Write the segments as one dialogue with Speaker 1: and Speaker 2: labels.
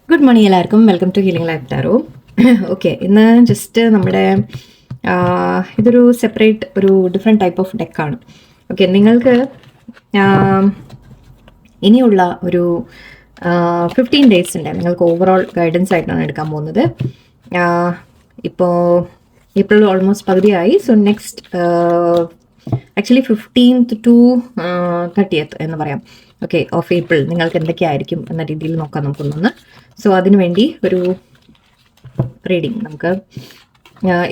Speaker 1: Good morning എല്ലാവർക്കും. Welcome to healing life tarot. Okay, ഇന്ന് just നമ്മുടെ ഇതൊരു സെപ്പറേറ്റ് ഒരു ഡിഫറെൻറ്റ് ടൈപ്പ് ഓഫ് ഡെക്കാണ്. ഓക്കെ, നിങ്ങൾക്ക് ഇനിയുള്ള ഒരു 15 ഡേയ്സിൻ്റെ നിങ്ങൾക്ക് ഓവറോൾ ഗൈഡൻസ് ആയിട്ടാണ് എടുക്കാൻ പോകുന്നത്. ഇപ്പോൾ ഏപ്രിൽ ഓൾമോസ്റ്റ് പകുതിയായി. So next actually 15th to 30th എന്ന് പറയാം. ഓക്കെ, ഓഫ് ഏപ്രിൽ നിങ്ങൾക്ക് എന്തൊക്കെയായിരിക്കും എന്ന രീതിയിൽ നോക്കാം നമുക്കൊന്നൊന്ന്. സോ അതിനുവേണ്ടി ഒരു റീഡിങ് നമുക്ക്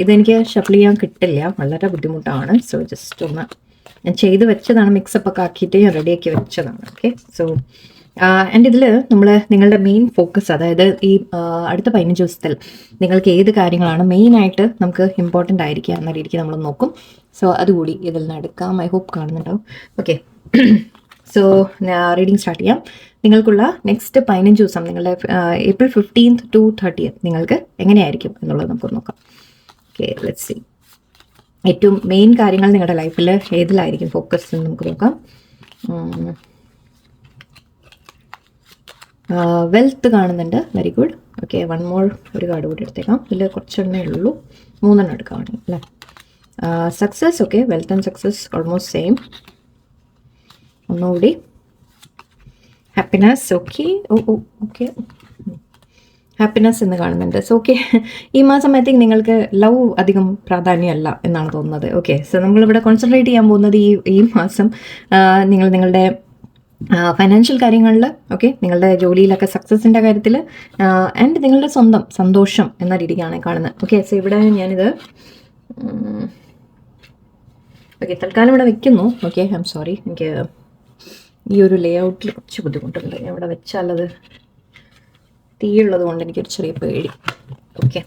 Speaker 1: ഇതെനിക്ക് ഷഫിൾ ചെയ്യാൻ കിട്ടില്ല, വളരെ ബുദ്ധിമുട്ടാണ്. സോ ജസ്റ്റ് ഒന്ന് ഞാൻ ചെയ്ത് വെച്ചതാണ്, മിക്സപ്പ് ഒക്കെ ആക്കിയിട്ട് ഞാൻ റെഡിയാക്കി വെച്ചതാണ്. ഓക്കെ, സോ ആൻഡ് ഇതിൽ നിങ്ങളുടെ മെയിൻ ഫോക്കസ്, അതായത് ഈ അടുത്ത 15 ദിവസത്തിൽ നിങ്ങൾക്ക് ഏത് കാര്യങ്ങളാണ് മെയിനായിട്ട് നമുക്ക് ഇമ്പോർട്ടൻ്റ് ആയിരിക്കുക എന്ന രീതിക്ക് നമ്മൾ നോക്കും. സോ അതുകൂടി ഇതിൽ നിന്ന് എടുക്കാം. ഐ ഹോപ്പ് കാണുന്നുണ്ടാവും. ഓക്കെ, സോ റീഡിങ് സ്റ്റാർട്ട് ചെയ്യാം. നിങ്ങൾക്കുള്ള നെക്സ്റ്റ് 15 ദിവസം നിങ്ങളുടെ ഏപ്രിൽ 15th to 30th നിങ്ങൾക്ക് എങ്ങനെയായിരിക്കും എന്നുള്ളത് നമുക്ക് നോക്കാം. Okay, let's see. ഏറ്റവും മെയിൻ കാര്യങ്ങൾ നിങ്ങളുടെ ലൈഫിൽ ഏതിലായിരിക്കും ഫോക്കസ് എന്ന് നമുക്ക് നോക്കാം. വെൽത്ത് കാണുന്നുണ്ട്, very good. Okay, one more ഒരു കാർഡ് കൂടി എടുത്തേക്കാം. ഇതിൽ കുറച്ചെണ്ണേ ഉള്ളൂ, 3 എണ്ണം എടുക്കുകയാണെങ്കിൽ അല്ലേ. Success, okay, wealth and success almost same. ഒന്നുകൂടി ഹാപ്പിനെസ്, ഓക്കെ. ഓക്കെ, ഹാപ്പിനെസ് എന്ന് കാണുന്നുണ്ട്. സോ ഓക്കെ, ഈ മാസം ഐ തിങ്ക് നിങ്ങൾക്ക് ലവ് അധികം പ്രാധാന്യമല്ല എന്നാണ് തോന്നുന്നത്. ഓക്കെ, സോ നമ്മളിവിടെ കോൺസെൻട്രേറ്റ് ചെയ്യാൻ പോകുന്നത് ഈ മാസം നിങ്ങളുടെ ഫൈനാൻഷ്യൽ കാര്യങ്ങളിൽ, ഓക്കെ, നിങ്ങളുടെ ജോലിയിലൊക്കെ സക്സസിൻ്റെ കാര്യത്തിൽ, ആൻഡ് നിങ്ങളുടെ സ്വന്തം സന്തോഷം എന്ന രീതിക്കാണ് കാണുന്നത്. ഓക്കെ, സോ ഇവിടെ ഞാനിത് ഓക്കെ തൽക്കാലം ഇവിടെ വെക്കുന്നു. ഓക്കെ, ഐ എം സോറി, എനിക്ക് ഈ ഒരു ലേ ഔട്ടിൽ കുറച്ച് ബുദ്ധിമുട്ടുണ്ട്. ഞാൻ ഇവിടെ വെച്ചാലത് തീയുള്ളത് കൊണ്ട് എനിക്കൊരു ചെറിയ പേടി. ഓക്കെ,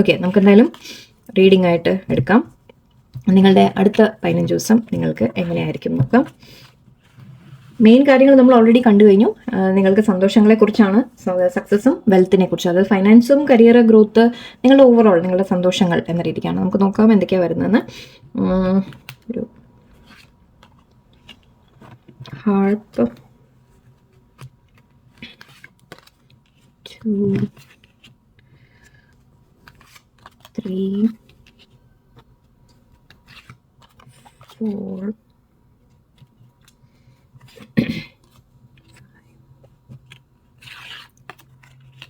Speaker 1: ഓക്കെ, നമുക്കെന്തായാലും റീഡിംഗ് ആയിട്ട് എടുക്കാം. നിങ്ങളുടെ അടുത്ത 15 ദിവസം നിങ്ങൾക്ക് എങ്ങനെയായിരിക്കും നോക്കാം. മെയിൻ കാര്യങ്ങൾ നമ്മൾ ഓൾറെഡി കണ്ടു കഴിഞ്ഞു. നിങ്ങൾക്ക് സന്തോഷങ്ങളെക്കുറിച്ചാണ്, സക്സസും വെൽത്തിനെ കുറിച്ച്, അതായത് ഫൈനാൻസും കരിയർ ഗ്രോത്ത്, നിങ്ങളുടെ ഓവറോൾ നിങ്ങളുടെ സന്തോഷങ്ങൾ എന്ന രീതിക്കാണ്. നമുക്ക് നോക്കാം എന്തൊക്കെയാണ് വരുന്നതെന്ന്. ഒരു ഹാർപ്പ്, 2 3 4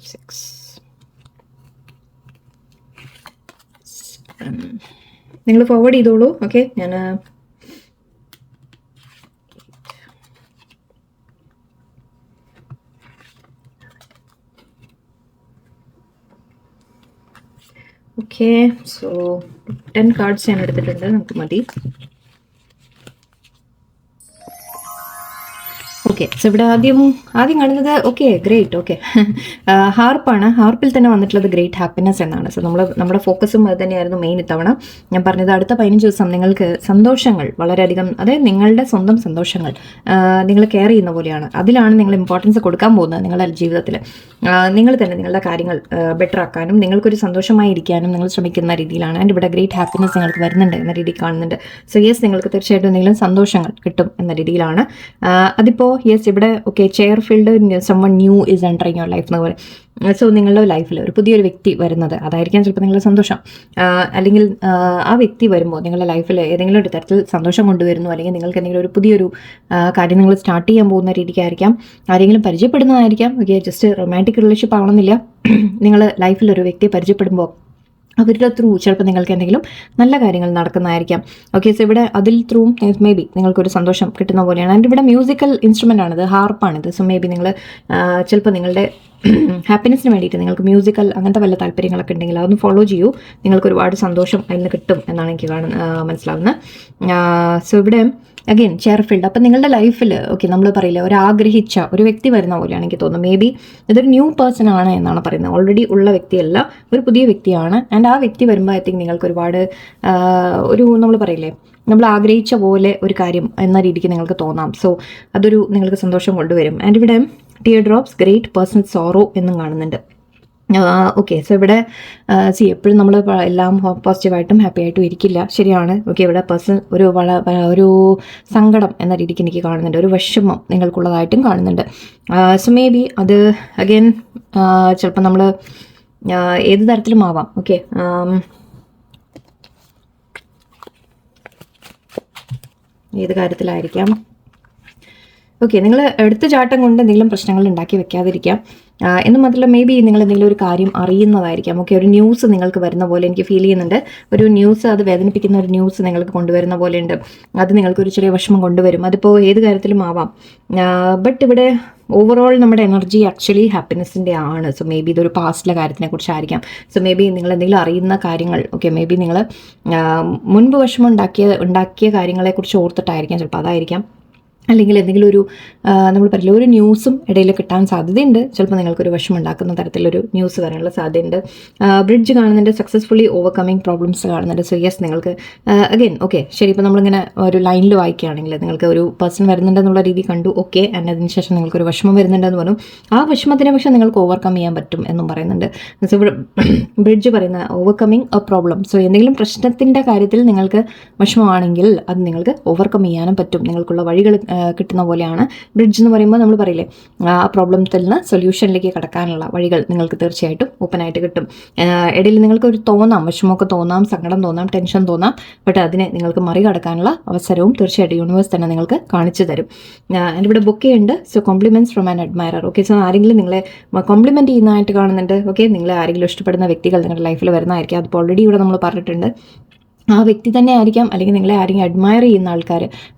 Speaker 1: 6 7. നിങ്ങൾ ഫോർവേഡ് ചെയ്തോളൂ. ഓക്കെ, ഞാൻ ഓക്കെ, സോ 10 കാർഡ്സ് ഞാൻ എടുത്തിട്ടുണ്ട്, നമുക്ക് മതി. ഓക്കെ, സോ ഇവിടെ ആദ്യം കാണുന്നത് ഓക്കെ ഗ്രേറ്റ്. ഓക്കെ, ഹാർപ്പാണ്. ഹാർപ്പിൽ തന്നെ വന്നിട്ടുള്ളത് ഗ്രേറ്റ് ഹാപ്പിനെസ് എന്നാണ്. സോ നമ്മുടെ ഫോക്കസും അത് തന്നെയായിരുന്നു മെയിൻ ഇത്തവണ. ഞാൻ പറഞ്ഞത് അടുത്ത 15 ദിവസം നിങ്ങൾക്ക് സന്തോഷങ്ങൾ വളരെയധികം, അതായത് നിങ്ങളുടെ സ്വന്തം സന്തോഷങ്ങൾ നിങ്ങൾ കെയർ ചെയ്യുന്ന പോലെയാണ്. അതിലാണ് നിങ്ങൾ ഇമ്പോർട്ടൻസ് കൊടുക്കാൻ പോകുന്നത് നിങ്ങളുടെ ജീവിതത്തിൽ. നിങ്ങൾ തന്നെ നിങ്ങളുടെ കാര്യങ്ങൾ ബെറ്റർ ആക്കാനും നിങ്ങൾക്കൊരു സന്തോഷമായി ഇരിക്കാനും നിങ്ങൾ ശ്രമിക്കുന്ന രീതിയിലാണ്. ആൻഡ് ഇവിടെ ഗ്രേറ്റ് ഹാപ്പിനെസ് നിങ്ങൾക്ക് വരുന്നുണ്ട് എന്ന രീതിയിൽ കാണുന്നുണ്ട്. സോ യെസ്, നിങ്ങൾക്ക് തീർച്ചയായിട്ടും എന്തെങ്കിലും സന്തോഷങ്ങൾ കിട്ടും എന്ന രീതിയിലാണ്. അതിപ്പോൾ യെസ്, ഇവിടെ okay chair field someone new is entering your life എന്ന് പറയും. സോ നിങ്ങളുടെ ലൈഫിൽ ഒരു പുതിയൊരു വ്യക്തി വരുന്നത്, അതായിരിക്കാം ചിലപ്പോൾ നിങ്ങളുടെ സന്തോഷം. അല്ലെങ്കിൽ ആ വ്യക്തി വരുമ്പോൾ നിങ്ങളുടെ ലൈഫിൽ ഏതെങ്കിലും ഒരു തരത്തിൽ സന്തോഷം കൊണ്ടുവരുന്നു, അല്ലെങ്കിൽ നിങ്ങൾക്ക് എന്തെങ്കിലും ഒരു പുതിയൊരു കാര്യം നിങ്ങൾ സ്റ്റാർട്ട് ചെയ്യാൻ പോകുന്ന രീതിക്കായിരിക്കാം, ആരെങ്കിലും പരിചയപ്പെടുന്നതായിരിക്കാം. ഓക്കെ, ജസ്റ്റ് റൊമാൻറ്റിക് റിലേഷൻഷിപ്പ് ആവണമെന്നില്ല. നിങ്ങൾ ലൈഫിൽ ഒരു വ്യക്തിയെ പരിചയപ്പെടുമ്പോൾ അവരുടെ ത്രൂ ചിലപ്പോൾ നിങ്ങൾക്ക് എന്തെങ്കിലും നല്ല കാര്യങ്ങൾ നടക്കുന്നതായിരിക്കാം. ഓക്കെ, സോ ഇവിടെ അതിൽ ത്രൂ മേ ബി നിങ്ങൾക്കൊരു സന്തോഷം കിട്ടുന്ന പോലെയാണ്. ആൻഡ് ഇവിടെ മ്യൂസിക്കൽ ഇൻസ്ട്രുമെൻ്റ് ആണിത്, ഹാർപ്പാണിത്. സോ മേ ബി നിങ്ങൾ ചിലപ്പോൾ നിങ്ങളുടെ ഹാപ്പിനെസ്സിന് വേണ്ടിയിട്ട് നിങ്ങൾക്ക് മ്യൂസിക്കൽ അങ്ങനത്തെ വല്ല താല്പര്യങ്ങളൊക്കെ ഉണ്ടെങ്കിൽ അതൊന്ന് ഫോളോ ചെയ്യൂ. നിങ്ങൾക്ക് ഒരുപാട് സന്തോഷം അതിൽ നിന്ന് കിട്ടും എന്നാണ് എനിക്ക് മനസ്സിലാവുന്നത്. സോ ഇവിടെ അഗെയിൻ ചെയർ ഫീൽഡ്. അപ്പം നിങ്ങളുടെ ലൈഫിൽ ഓക്കെ നമ്മൾ പറയില്ല ഒരു ആഗ്രഹിച്ച ഒരു വ്യക്തി വരുന്ന പോലെയാണ് എനിക്ക് തോന്നുന്നത്. മേ ബി ഇതൊരു ന്യൂ പേഴ്സൺ ആണ് എന്നാണ് പറയുന്നത്, ഓൾറെഡി ഉള്ള വ്യക്തിയല്ല, ഒരു പുതിയ വ്യക്തിയാണ്. ആൻഡ് ആ വ്യക്തി വരുമ്പോൾ ഐ തിങ്ക് നിങ്ങൾക്ക് ഒരുപാട് ഒരു നമ്മൾ പറയില്ലേ നമ്മൾ ആഗ്രഹിച്ച പോലെ ഒരു കാര്യം എന്ന രീതിക്ക് നിങ്ങൾക്ക് തോന്നാം. സോ അതൊരു നിങ്ങൾക്ക് സന്തോഷം കൊണ്ടുവരും. ആൻഡ് ഇവിടെ tear drops, great personal sorrow എന്നും കാണുന്നുണ്ട്. ഓക്കെ. സോ ഇവിടെ എപ്പോഴും നമ്മൾ എല്ലാം പോസിറ്റീവായിട്ടും ഹാപ്പി ആയിട്ടും ഇരിക്കില്ല, ശരിയാണ്. ഓക്കെ, ഇവിടെ പേഴ്സൺ ഒരു സങ്കടം എന്ന രീതിക്ക് എനിക്ക് കാണുന്നുണ്ട്, ഒരു വിഷമം നിങ്ങൾക്കുള്ളതായിട്ടും കാണുന്നുണ്ട്. സോ മേ ബി അത് അഗൈൻ ചിലപ്പോൾ നമ്മൾ ഏത് തരത്തിലും ആവാം. ഓക്കെ, ഏത് കാര്യത്തിലായിരിക്കാം. ഓക്കെ, നിങ്ങൾ എടുത്ത ചാട്ടം കൊണ്ട് എന്തെങ്കിലും പ്രശ്നങ്ങൾ ഉണ്ടാക്കി വെക്കാതിരിക്കാം. എന്ന് മാത്രമല്ല, മേ ബി നിങ്ങൾ എന്തെങ്കിലും ഒരു കാര്യം അറിയുന്നതായിരിക്കാം. ഓക്കെ, ഒരു ന്യൂസ് നിങ്ങൾക്ക് വരുന്ന പോലെ എനിക്ക് ഫീൽ ചെയ്യുന്നുണ്ട്. ഒരു ന്യൂസ്, അത് വേദനിപ്പിക്കുന്ന ഒരു ന്യൂസ് നിങ്ങൾക്ക് കൊണ്ടുവരുന്ന പോലെ ഉണ്ട്. അത് നിങ്ങൾക്കൊരു ചെറിയ വിഷമം കൊണ്ടുവരും. അതിപ്പോൾ ഏത് കാര്യത്തിലും ആവാം. ബട്ട് ഇവിടെ ഓവറോൾ നമ്മുടെ എനർജി ആക്ച്വലി ഹാപ്പിനെസ്സിൻ്റെ ആണ്. സോ മേ ബി ഇതൊരു പാസ്റ്റിലെ കാര്യത്തിനെ കുറിച്ചായിരിക്കാം. സോ മേ ബി നിങ്ങൾ എന്തെങ്കിലും അറിയുന്ന കാര്യങ്ങൾ, ഓക്കെ, മേ ബി നിങ്ങൾ മുൻപ് വിഷമം ഉണ്ടാക്കിയ കാര്യങ്ങളെക്കുറിച്ച് ഓർത്തിട്ടായിരിക്കാം, ചിലപ്പോൾ അതായിരിക്കാം. അല്ലെങ്കിൽ എന്തെങ്കിലും ഒരു നമ്മൾ പറയില്ല, ഒരു ന്യൂസും ഇടയിൽ കിട്ടാൻ സാധ്യതയുണ്ട്. ചിലപ്പോൾ നിങ്ങൾക്കൊരു വിഷമം ഉണ്ടാക്കുന്ന തരത്തിലൊരു ന്യൂസ് വരാനുള്ള സാധ്യതയുണ്ട്. ബ്രിഡ്ജ് കാണുന്നുണ്ട്, സക്സസ്ഫുള്ളി ഓവർകമ്മിങ് പ്രോബ്ലംസ് കാണുന്നുണ്ട്. സോ യെസ്, നിങ്ങൾക്ക് അഗൈൻ ഓക്കെ, ശരി, ഇപ്പോൾ നമ്മളിങ്ങനെ ഒരു ലൈനിൽ വായിക്കുകയാണെങ്കിൽ നിങ്ങൾക്ക് ഒരു പേഴ്സൺ വരുന്നുണ്ടെന്നുള്ള രീതി കണ്ടു, ഓക്കെ, ആൻഡ് അതിനുശേഷം നിങ്ങൾക്കൊരു വിഷമം വരുന്നുണ്ടെന്ന് പറഞ്ഞു. ആ വിഷമത്തിനെ പക്ഷേ നിങ്ങൾക്ക് ഓവർകം ചെയ്യാൻ പറ്റും എന്നും പറയുന്നുണ്ട്. സോ ഇവിടെ ബ്രിഡ്ജ് പറയുന്ന ഓവർകമ്മിങ് എ പ്രോബ്ലം. സോ എന്തെങ്കിലും പ്രശ്നത്തിൻ്റെ കാര്യത്തിൽ നിങ്ങൾക്ക് വിഷമമാണെങ്കിൽ അത് നിങ്ങൾക്ക് ഓവർകം ചെയ്യാനും പറ്റും. നിങ്ങൾക്കുള്ള വഴികൾ കിട്ടുന്ന പോലെയാണ്. ബ്രിഡ്ജ് എന്ന് പറയുമ്പോൾ നമ്മൾ പറയില്ലേ, ആ പ്രോബ്ലത്തിൽ നിന്ന് സൊല്യൂഷനിലേക്ക് കടക്കാനുള്ള വഴികൾ നിങ്ങൾക്ക് തീർച്ചയായിട്ടും ഓപ്പണായിട്ട് കിട്ടും. ഇടയിൽ നിങ്ങൾക്ക് ഒരു തോന്നാം, വിഷമമൊക്കെ തോന്നാം, സങ്കടം തോന്നാം, ടെൻഷൻ തോന്നാം. ബട്ട് അതിനെ നിങ്ങൾക്ക് മറികടക്കാനുള്ള അവസരവും തീർച്ചയായിട്ടും യൂണിവേഴ്സ് തന്നെ നിങ്ങൾക്ക് കാണിച്ചു തരും. എൻ്റെ ഇവിടെ ബുക്ക് ഉണ്ട്. So compliments from an admirer. Okay, so ആരെങ്കിലും നിങ്ങളെ കോംപ്ലിമെന്റ് ചെയ്യുന്നതായിട്ട് കാണുന്നുണ്ട്. ഓക്കെ, നിങ്ങളെ ആരെങ്കിലും ഇഷ്ടപ്പെടുന്ന വ്യക്തികൾ നിങ്ങളുടെ ലൈഫിൽ വരുന്നതായിരിക്കും. അതിപ്പോൾ ഓൾറെഡി ഇവിടെ നമ്മൾ പറഞ്ഞിട്ടുണ്ട്. ആ വ്യക്തി തന്നെ ആയിരിക്കാം, അല്ലെങ്കിൽ നിങ്ങളെ ആരെങ്കിലും അഡ്മയർ ചെയ്യുന്ന ആൾക്കാർ.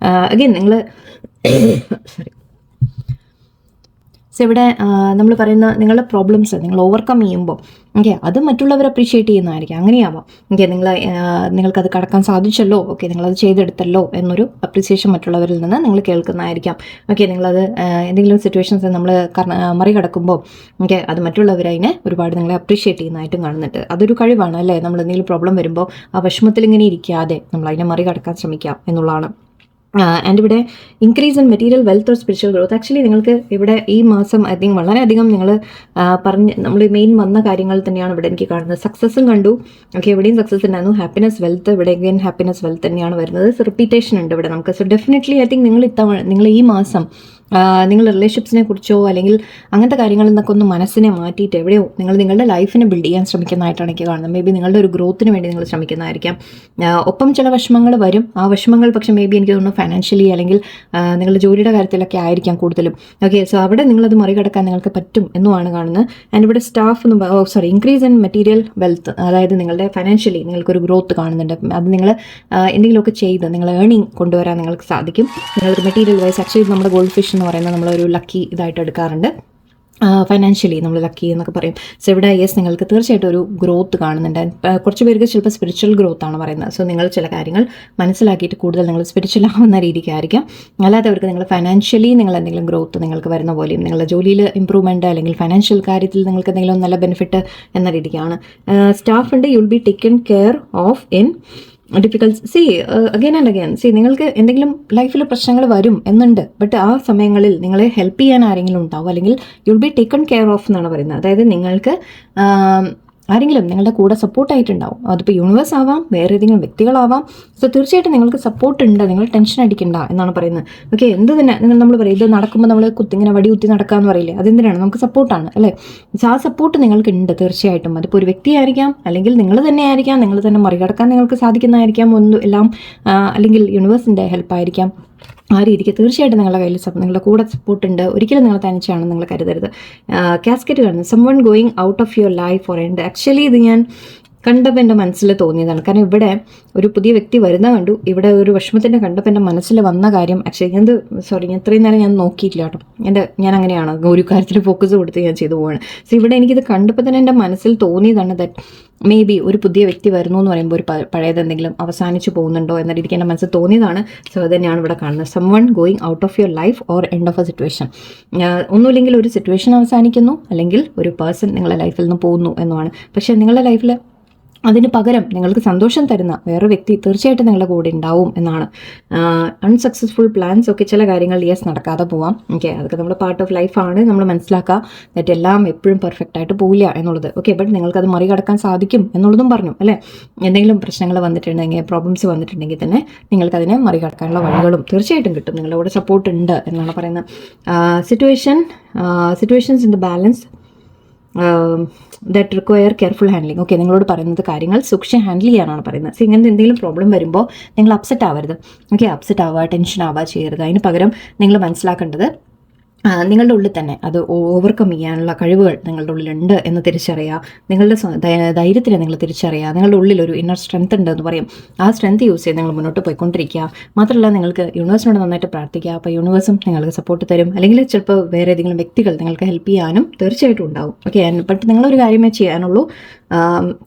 Speaker 1: അഗൈൻ നിങ്ങൾ സോറി. സോ ഇവിടെ നമ്മൾ പറയുന്ന നിങ്ങളുടെ പ്രോബ്ലംസ് നിങ്ങൾ ഓവർകം ചെയ്യുമ്പോൾ ഓക്കെ, അത് മറ്റുള്ളവർ അപ്രീഷിയേറ്റ് ചെയ്യുന്നതായിരിക്കും. അങ്ങനെയാവാം. ഓക്കെ, നിങ്ങൾക്കത് കടക്കാൻ സാധിച്ചല്ലോ, ഓക്കെ, നിങ്ങളത് ചെയ്തെടുത്തല്ലോ എന്നൊരു അപ്രീസിയേഷൻ മറ്റുള്ളവരിൽ നിന്ന് നിങ്ങൾ കേൾക്കുന്നതായിരിക്കാം. ഓക്കെ, നിങ്ങളത് എന്തെങ്കിലും സിറ്റുവേഷൻസ് നമ്മൾ മറികടക്കുമ്പോൾ ഓക്കെ, അത് മറ്റുള്ളവരതിനെ ഒരുപാട് നിങ്ങളെ അപ്രീഷിയേറ്റ് ചെയ്യുന്നതായിട്ടും കാണുന്നുണ്ട്. അതൊരു കഴിവാണ് അല്ലേ. നമ്മൾ എന്തെങ്കിലും പ്രോബ്ലം വരുമ്പോൾ ആ വിഷമത്തിൽ ഇങ്ങനെ ഇരിക്കാതെ നമ്മൾ അതിനെ മറികടക്കാൻ ശ്രമിക്കാം എന്നുള്ളതാണ്. ആൻഡ് ഇവിടെ increase in material wealth or spiritual growth. Actually നിങ്ങൾക്ക് ഇവിടെ ഈ മാസം ഐ തിങ്ക് വളരെയധികം നിങ്ങൾ നമ്മൾ മെയിൻ വന്ന കാര്യങ്ങൾ തന്നെയാണ് ഇവിടെ എനിക്ക് കാണുന്നത്. സക്സസ്സും കണ്ടു. ഓക്കെ, എവിടെയും സക്സസ് ഉണ്ടായിരുന്നു. ഹാപ്പിനെസ് വെൽത്ത്, ഇവിടെ അഗൈൻ ഹാപ്പിനെസ് വെൽത്ത് തന്നെയാണ് വരുന്നത്. സോ റിപ്പീറ്റേഷൻ ഉണ്ട് ഇവിടെ നമുക്ക്. സോ ഡെഫിനറ്റ്ലി ഐ തിങ്ക് നിങ്ങൾ ഈ മാസം നിങ്ങൾ റിലേഷൻഷിപ്സിനെ കുറിച്ചോ അല്ലെങ്കിൽ അങ്ങനത്തെ കാര്യങ്ങളിൽ നിന്നൊക്കെ ഒന്ന് മനസ്സിനെ മാറ്റിയിട്ട് എവിടെയോ നിങ്ങൾ നിങ്ങളുടെ ലൈഫിനെ ബിൽഡ് ചെയ്യാൻ ശ്രമിക്കുന്നതായിട്ടാണ് എനിക്ക് കാണുന്നത്. മേ ബി നിങ്ങളുടെ ഒരു ഗ്രോത്തിന് വേണ്ടി നിങ്ങൾ ശ്രമിക്കുന്നതായിരിക്കാം. ഒപ്പം ചില വിഷമങ്ങൾ വരും. ആ വിഷമങ്ങൾ പക്ഷേ മേ ബി എനിക്ക് തോന്നുന്നു ഫൈനാൻഷ്യലി അല്ലെങ്കിൽ നിങ്ങളുടെ ജോലിയുടെ കാര്യത്തിലൊക്കെ ആയിരിക്കാം കൂടുതലും. ഓക്കെ, സോ അവിടെ നിങ്ങളത് മറികടക്കാൻ നിങ്ങൾക്ക് പറ്റും എന്നുമാണ് കാണുന്നത്. ആൻഡ് ഇവിടെ staff increase in material wealth, അതായത് നിങ്ങളുടെ ഫൈനാൻഷ്യലി നിങ്ങൾക്കൊരു ഗ്രോത്ത് കാണുന്നുണ്ട്. അത് നിങ്ങൾ എന്തെങ്കിലുമൊക്കെ ചെയ്ത് നിങ്ങൾ ഏർണിംഗ് കൊണ്ടുവരാൻ നിങ്ങൾക്ക് സാധിക്കും. നിങ്ങൾക്ക് മെറ്റീരിയൽ വൈസ് ആക്ച്വലി നമ്മുടെ ഗോൾഡ് ഫിഷ് എന്ന് പറയുന്നത് നമ്മളൊരു ലക്കി ഇതായിട്ട് എടുക്കാറുണ്ട്. ഫൈനാൻഷ്യലി നമ്മൾ ലക്കി എന്നൊക്കെ പറയും. സോ ഇവിടെ യെസ്, നിങ്ങൾക്ക് തീർച്ചയായിട്ടും ഒരു ഗ്രോത്ത് കാണുന്നുണ്ട്. കുറച്ച് പേർക്ക് ചിലപ്പോൾ സ്പിരിച്വൽ ഗ്രോത്ത് ആണ് പറയുന്നത്. സോ നിങ്ങൾ ചില കാര്യങ്ങൾ മനസ്സിലാക്കിയിട്ട് കൂടുതൽ നിങ്ങൾ സ്പിരിച്വൽ ആവുന്ന രീതിക്കായിരിക്കാം. അല്ലാത്തവർക്ക് നിങ്ങൾ ഫൈനാൻഷ്യലി നിങ്ങൾ എന്തെങ്കിലും ഗ്രോത്ത് നിങ്ങൾക്ക് വരുന്ന പോലെയും നിങ്ങളുടെ ജോലിയിൽ ഇമ്പ്രൂവ്മെൻറ്റ് അല്ലെങ്കിൽ ഫൈനാൻഷ്യൽ കാര്യത്തിൽ നിങ്ങൾക്ക് എന്തെങ്കിലും നല്ല ബെനിഫിറ്റ് എന്ന രീതിക്കാണ്. സ്റ്റാഫ് ഉണ്ട്. You will be taken care of in difficult. Again and again നിങ്ങൾക്ക് എന്തെങ്കിലും ലൈഫിൽ പ്രശ്നങ്ങൾ വരും എന്നുണ്ട്. ബട്ട് ആ സമയങ്ങളിൽ നിങ്ങളെ ഹെൽപ്പ് ചെയ്യാൻ ആരെങ്കിലും ഉണ്ടാവും, അല്ലെങ്കിൽ you will be taken care of എന്നാണ് പറയുന്നത്. അതായത് നിങ്ങൾക്ക് ആരെങ്കിലും നിങ്ങളുടെ കൂടെ സപ്പോർട്ടായിട്ടുണ്ടാവും. അതിപ്പോൾ യൂണിവേഴ്സ് ആവാം, വേറെ ഏതെങ്കിലും വ്യക്തികളാവാം. സോ തീർച്ചയായിട്ടും നിങ്ങൾക്ക് സപ്പോർട്ട് ഉണ്ട്, നിങ്ങൾ ടെൻഷൻ അടിക്കണ്ട എന്നാണ് പറയുന്നത്. ഓക്കെ, എന്ത് തന്നെ നമ്മൾ പറയും, ഇത് നടക്കുമ്പോൾ നമ്മൾ ഇങ്ങനെ വടി കുത്തി നടക്കാമെന്ന് പറയില്ലേ, അതെന്തിനാണ്, നമുക്ക് സപ്പോർട്ടാണ് അല്ലേ. ആ സപ്പോർട്ട് നിങ്ങൾക്ക് ഉണ്ട് തീർച്ചയായിട്ടും. അതിപ്പോൾ ഒരു വ്യക്തിയായിരിക്കാം, അല്ലെങ്കിൽ നിങ്ങൾ തന്നെ ആയിരിക്കാം, നിങ്ങൾ തന്നെ മറികടക്കാൻ നിങ്ങൾക്ക് സാധിക്കുന്നതായിരിക്കാം എല്ലാം, അല്ലെങ്കിൽ യൂണിവേഴ്സിൻ്റെ ഹെൽപ്പായിരിക്കാം. ആ രീതിക്ക് തീർച്ചയായിട്ടും നിങ്ങളുടെ കയ്യിൽ നിങ്ങളുടെ കൂടെ സപ്പോർട്ട് ഉണ്ട്. ഒരിക്കലും നിങ്ങൾ തനിച്ചാണെന്ന് നിങ്ങൾ കരുതരുത്. കാസ്കറ്റ് കാണുന്നത് someone going out of your life for end. Actually ഇത് ഞാൻ കണ്ടപ്പോൾ എൻ്റെ മനസ്സിൽ തോന്നിയതാണ്. കാരണം ഇവിടെ ഒരു പുതിയ വ്യക്തി വരുന്ന കണ്ടു. ഇവിടെ ഒരു വിഷമത്തിൻ്റെ കണ്ടപ്പോൾ എൻ്റെ മനസ്സിൽ വന്ന കാര്യം ആക്ച്വലി ഞാൻ ഇത്രയും നേരം ഞാൻ നോക്കിയില്ല കേട്ടോ. ഞാൻ അങ്ങനെയാണ് ഒരു കാര്യത്തിൽ ഫോക്കസ് കൊടുത്ത് ഞാൻ ചെയ്തു പോവാണ്. സോ ഇവിടെ എനിക്കിത് കണ്ടപ്പോൾ തന്നെ എൻ്റെ മനസ്സിൽ തോന്നിയതാണ് ദാറ്റ് മേ ബി ഒരു പുതിയ വ്യക്തി വരുന്നു എന്ന് പറയുമ്പോൾ ഒരു പഴയത് എന്തെങ്കിലും അവസാനിച്ചു പോകുന്നുണ്ടോ എന്ന രീതിക്ക് എൻ്റെ മനസ്സിൽ തോന്നിയതാണ്. സോ അത് തന്നെയാണ് ഇവിടെ കാണുന്നത്. Someone going out of your life or end of A situation. ഒന്നുമില്ലെങ്കിൽ ഒരു സിറ്റുവേഷൻ അവസാനിക്കുന്നു, അല്ലെങ്കിൽ ഒരു പേഴ്സൺ നിങ്ങളുടെ ലൈഫിൽ നിന്ന് പോകുന്നു എന്നുമാണ്. പക്ഷേ നിങ്ങളുടെ ലൈഫിൽ അതിന് പകരം നിങ്ങൾക്ക് സന്തോഷം തരുന്ന വേറൊരു വ്യക്തി തീർച്ചയായിട്ടും നിങ്ങളുടെ കൂടെ ഉണ്ടാവും എന്നാണ്. അൺസക്സസ്ഫുൾ പ്ലാൻസ് ഒക്കെ ചില കാര്യങ്ങൾ നടക്കാതെ പോവാം. ഓക്കെ, അതൊക്കെ നമ്മുടെ പാർട്ട് ഓഫ് ലൈഫാണ്. നമ്മൾ മനസ്സിലാക്കുക ദറ്റ് എല്ലാം എപ്പോഴും പെർഫെക്റ്റ് ആയിട്ട് പോവില്ല എന്നുള്ളത്. ഓക്കെ, ബട്ട് നിങ്ങൾക്കത് മറികടക്കാൻ സാധിക്കും എന്നുള്ളതും പറഞ്ഞു അല്ലേ. എന്തെങ്കിലും പ്രശ്നങ്ങൾ വന്നിട്ടുണ്ടെങ്കിൽ, പ്രോബ്ലംസ് വന്നിട്ടുണ്ടെങ്കിൽ തന്നെ നിങ്ങൾക്കതിനെ മറികടക്കാനുള്ള വഴികളും തീർച്ചയായിട്ടും കിട്ടും. നിങ്ങളുടെ കൂടെ സപ്പോർട്ട് ഉണ്ട് എന്നാണ് പറയുന്നത്. Situations in the balance that require careful handling. Okay, നിങ്ങളോട് പറയുന്നത് കാര്യങ്ങൾ സൂക്ഷിച്ച് ഹാൻഡിൽ ചെയ്യാനാണ് പറയുന്നത്. സോ ഇങ്ങനത്തെ എന്തെങ്കിലും പ്രോബ്ലം വരുമ്പോൾ നിങ്ങൾ അപ്സെറ്റ് ആവരുത്. ഓക്കെ, അപ്സെറ്റ് ആവുക, ടെൻഷൻ ആവുക ചെയ്യരുത്. അതിന് പകരം നിങ്ങൾ മനസ്സിലാക്കേണ്ടത് നിങ്ങളുടെ ഉള്ളിൽ തന്നെ അത് ഓവർകം ചെയ്യാനുള്ള കഴിവുകൾ നിങ്ങളുടെ ഉള്ളിലുണ്ട് എന്ന് തിരിച്ചറിയുക. നിങ്ങളുടെ ധൈര്യത്തിനെ നിങ്ങൾ തിരിച്ചറിയുക. നിങ്ങളുടെ ഉള്ളിൽ ഒരു ഇന്നർ സ്ട്രെങ്ത് ഉണ്ട് എന്ന് പറയും. ആ സ്ട്രെങ്ത് യൂസ് ചെയ്ത് നിങ്ങൾ മുന്നോട്ട് പോയിക്കൊണ്ടിരിക്കുക. മാത്രമല്ല നിങ്ങൾക്ക് യൂണിവേഴ്സിനോട് നന്നായിട്ട് പ്രാർത്ഥിക്കുക. അപ്പോൾ യൂണിവേഴ്സും നിങ്ങൾക്ക് സപ്പോർട്ട് തരും. അല്ലെങ്കിൽ ചിലപ്പോൾ വേറെ ഏതെങ്കിലും വ്യക്തികൾ നിങ്ങൾക്ക് ഹെൽപ്പ് ചെയ്യാനും തീർച്ചയായിട്ടും ഉണ്ടാവും. ഓക്കെ, ബട്ട് നിങ്ങളൊരു കാര്യമേ ചെയ്യാനുള്ളൂ,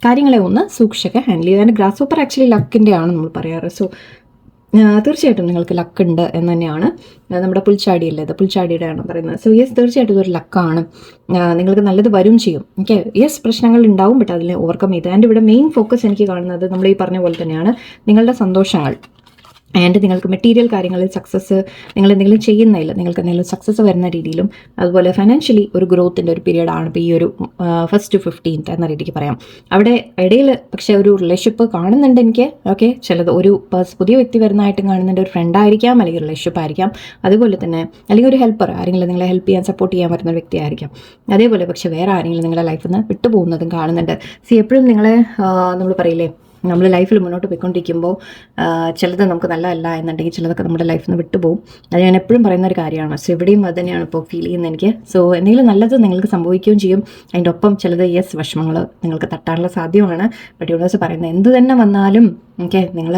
Speaker 1: കാര്യങ്ങളെ ഒന്ന് സൂക്ഷിച്ചൊക്കെ ഹാൻഡിൽ ചെയ്യാൻ. ഗ്രാസ് ഹോപ്പർ ആക്ച്വലി ലക്കിൻ്റെ ആണ് നമ്മൾ പറയാറ്. സോ തീർച്ചയായിട്ടും നിങ്ങൾക്ക് ലക്കുണ്ട് എന്ന് തന്നെയാണ്. നമ്മുടെ പുൽച്ചാടിയല്ലേ, അത് പുൽച്ചാടിയുടെ ആണ് പറയുന്നത്. സോ യെസ്, തീർച്ചയായിട്ടും ഇതൊരു ലക്കാണ്. നിങ്ങൾക്ക് നല്ലത് വരും ചെയ്യും. ഓക്കെ, യെസ്, പ്രശ്നങ്ങൾ ഉണ്ടാവും, ബട്ട് അതിനെ ഓവർകം ചെയ്ത്. ആൻഡ് ഇവിടെ മെയിൻ ഫോക്കസ് എനിക്ക് കാണുന്നത് നമ്മൾ ഈ പറഞ്ഞ പോലെ തന്നെയാണ് നിങ്ങളുടെ സന്തോഷങ്ങൾ. ആൻഡ് നിങ്ങൾക്ക് മെറ്റീരിയൽ കാര്യങ്ങളിൽ സക്സസ്, നിങ്ങൾ എന്തെങ്കിലും ചെയ്യുന്നതിൽ നിങ്ങൾക്ക് എന്തെങ്കിലും സക്സസ് വരുന്ന രീതിയിലും, അതുപോലെ ഫൈനാൻഷ്യലി ഒരു ഗ്രോത്തിൻ്റെ ഒരു പീരീഡാണ് ഇപ്പോൾ ഈ ഒരു ഫസ്റ്റ് 15th എന്ന രീതിക്ക് പറയാം. അവിടെ ഇടയിൽ പക്ഷേ ഒരു റിലേഷൻഷിപ്പ് കാണുന്നുണ്ട് എനിക്ക്. ഓക്കെ, ചിലത് ഒരു പുതിയ വ്യക്തി വരുന്നതായിട്ടും കാണുന്നുണ്ട്. ഒരു ഫ്രണ്ട് ആയിരിക്കാം, അല്ലെങ്കിൽ റിലേഷൻഷിപ്പ് ആയിരിക്കാം. അതുപോലെ തന്നെ അല്ലെങ്കിൽ ഒരു ഹെൽപ്പർ, ആരെങ്കിലും നിങ്ങളെ ഹെൽപ്പ് ചെയ്യാൻ സപ്പോർട്ട് ചെയ്യാൻ വരുന്ന ഒരു വ്യക്തി ആയിരിക്കാം. അതേപോലെ പക്ഷേ വേറെ ആരെങ്കിലും നിങ്ങളുടെ ലൈഫിൽ നിന്ന് വിട്ടുപോകുന്നതും കാണുന്നുണ്ട്. എപ്പോഴും നിങ്ങളെ നമ്മൾ പറയില്ലേ, നമ്മൾ ലൈഫിൽ മുന്നോട്ട് പോയിക്കൊണ്ടിരിക്കുമ്പോൾ ചിലത് നമുക്ക് നല്ലതല്ല എന്നുണ്ടെങ്കിൽ ചിലതൊക്കെ നമ്മുടെ ലൈഫിൽ നിന്ന് വിട്ടുപോകും. അത് ഞാൻ എപ്പോഴും പറയുന്ന ഒരു കാര്യമാണ്. സോ ഇവിടെയും അത് തന്നെയാണ് ഇപ്പോൾ ഫീൽ ചെയ്യുന്നത് എനിക്ക്. സോ എന്തെങ്കിലും നല്ലത് നിങ്ങൾക്ക് സംഭവിക്കുകയും ചെയ്യും. അതിൻ്റെ ഒപ്പം ചിലത് യെസ് വിഷമങ്ങൾ നിങ്ങൾക്ക് തട്ടാനുള്ള സാധ്യമാണ്. ബട്ട് യൂണിവേഴ്സ് പറയുന്നത് എന്ത് തന്നെ വന്നാലും ഓക്കെ, നിങ്ങൾ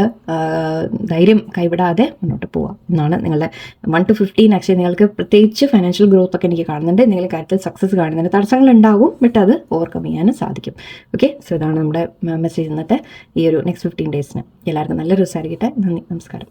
Speaker 1: ധൈര്യം കൈവിടാതെ മുന്നോട്ട് പോവുക എന്നാണ്. നിങ്ങളുടെ 1 to 15 ആക്ച്വലി നിങ്ങൾക്ക് പ്രത്യേകിച്ച് ഫൈനാൻഷ്യൽ ഗ്രോത്ത് ഒക്കെ എനിക്ക് കാണുന്നുണ്ട്. നിങ്ങളുടെ കാര്യത്തിൽ സക്സസ് കാണുന്നുണ്ട്. തടസ്സങ്ങൾ ഉണ്ടാവും, ബട്ട് അത് ഓവർകം ചെയ്യാനും സാധിക്കും. ഓക്കെ, സോ ഇതാണ് നമ്മുടെ മെസ്സേജ് ഇന്നത്തെ ഈ ഒരു നെക്സ്റ്റ് 15 ഡേയ്സിന്. എല്ലാവർക്കും നല്ലൊരു ദിവസമായിരിക്കട്ടെ. നന്ദി, നമസ്കാരം.